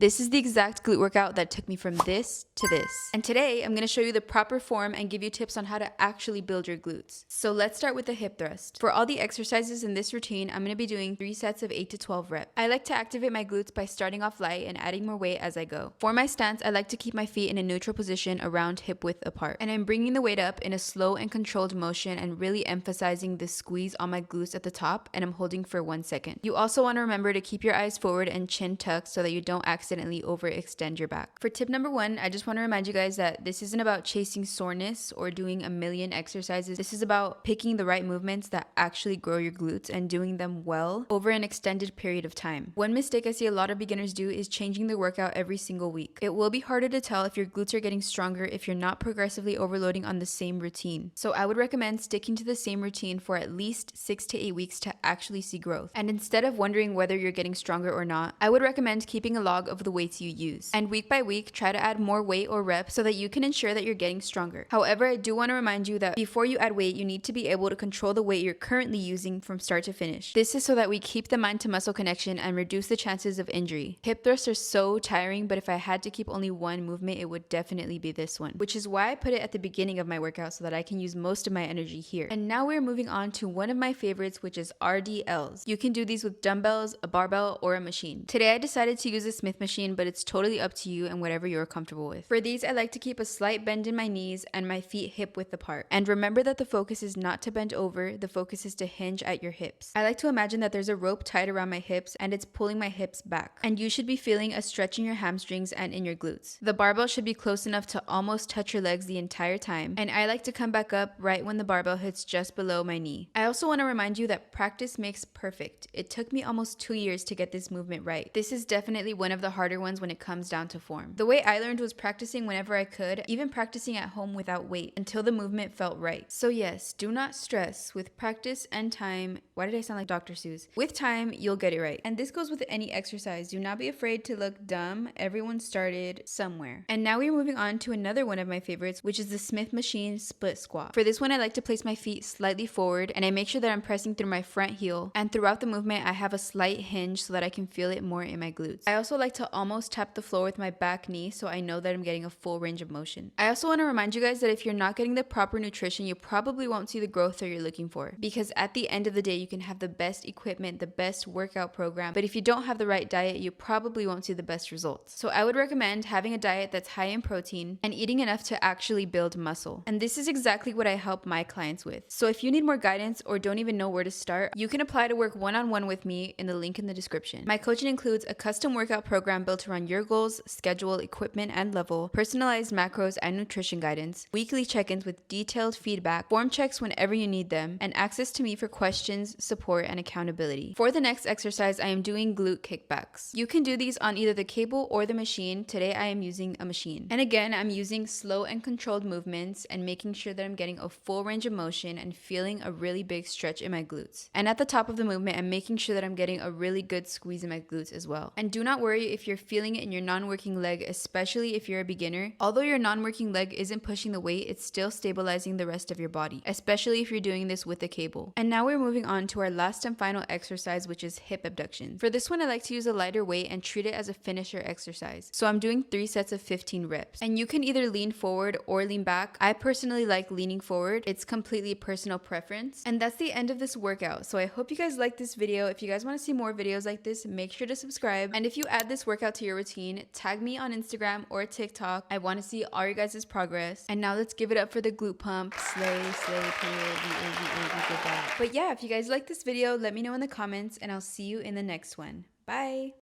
This is the exact glute workout that took me from this to this. And today I'm going to show you the proper form and give you tips on how to actually build your glutes. So let's start with the hip thrust. For all the exercises in this routine, I'm going to be doing 3 sets of 8 to 12 reps. I like to activate my glutes by starting off light and adding more weight as I go. For my stance, I like to keep my feet in a neutral position around hip width apart. And I'm bringing the weight up in a slow and controlled motion and really emphasizing the squeeze on my glutes at the top, and I'm holding for 1 second. You also want to remember to keep your eyes forward and chin tucked so that you don't accidentally overextend your back. For tip number 1, I just want to remind you guys that this isn't about chasing soreness or doing a million exercises. This is about picking the right movements that actually grow your glutes and doing them well over an extended period of time. One mistake I see a lot of beginners do is changing their workout every single week. It will be harder to tell if your glutes are getting stronger if you're not progressively overloading on the same routine. So I would recommend sticking to the same routine for at least 6 to 8 weeks to actually see growth. And instead of wondering whether you're getting stronger or not, I would recommend keeping a log of the weights you use. And week by week, try to add more weight or reps so that you can ensure that you're getting stronger. However, I do want to remind you that before you add weight, you need to be able to control the weight you're currently using from start to finish. This is so that we keep the mind to muscle connection and reduce the chances of injury. Hip thrusts are so tiring, but if I had to keep only one movement, it would definitely be this one, which is why I put it at the beginning of my workout so that I can use most of my energy here. And now we're moving on to one of my favorites, which is RDLs. You can do these with dumbbells, a barbell, or a machine. Today I decided to use a Smith machine, but it's totally up to you and whatever you're comfortable with. For these, I like to keep a slight bend in my knees and my feet hip width apart. And remember that the focus is not to bend over, the focus is to hinge at your hips. I like to imagine that there's a rope tied around my hips and it's pulling my hips back. And you should be feeling a stretch in your hamstrings and in your glutes. The barbell should be close enough to almost touch your legs the entire time. And I like to come back up right when the barbell hits just below my knee. I also want to remind you that practice makes perfect. It took me almost 2 years to get this movement right. This is definitely one of the harder ones when it comes down to form. The way I learned was practicing whenever I could, even practicing at home without weight, until the movement felt right. So yes, do not stress. With practice and time, why did I sound like Dr. Seuss? With time, you'll get it right. And this goes with any exercise. Do not be afraid to look dumb. Everyone started somewhere. And now we're moving on to another one of my favorites, which is the Smith machine split squat. For this one, I like to place my feet slightly forward and I make sure that I'm pressing through my front heel. And throughout the movement, I have a slight hinge so that I can feel it more in my glutes. I also like to almost tap the floor with my back knee so I know that I'm getting a full range of motion. I also want to remind you guys that if you're not getting the proper nutrition, you probably won't see the growth that you're looking for. Because at the end of the day, you can have the best equipment, the best workout program, but if you don't have the right diet, you probably won't see the best results. So I would recommend having a diet that's high in protein and eating enough to actually build muscle. And this is exactly what I help my clients with. So if you need more guidance or don't even know where to start, you can apply to work one-on-one with me in the link in the description. My coaching includes a custom workout program built around your goals, schedule, equipment, and level, personalized macros and nutrition guidance, weekly check-ins with detailed feedback, form checks whenever you need them, and access to me for questions, support, and accountability. For the next exercise, I am doing glute kickbacks. You can do these on either the cable or the machine. Today, I am using a machine. And again, I'm using slow and controlled movements and making sure that I'm getting a full range of motion and feeling a really big stretch in my glutes. And at the top of the movement, I'm making sure that I'm getting a really good squeeze in my glutes as well. And do not worry if you're feeling it in your non-working leg, especially if you're a beginner. Although your non-working leg isn't pushing the weight, it's still stabilizing the rest of your body, especially if you're doing this with a cable. And now we're moving on to our last and final exercise, which is hip abduction. For this one, I like to use a lighter weight and treat it as a finisher exercise. So I'm doing 3 sets of 15 reps. And you can either lean forward or lean back. I personally like leaning forward. It's completely personal preference. And that's the end of this workout. So I hope you guys liked this video. If you guys want to see more videos like this, make sure to subscribe. And if you add this workout to your routine, tag me on Instagram or TikTok. I want to see all your guys' progress. And now let's give it up for the glute pump. Slay, period, we did that. But yeah, if you guys like this video, let me know in the comments and I'll see you in the next one. Bye!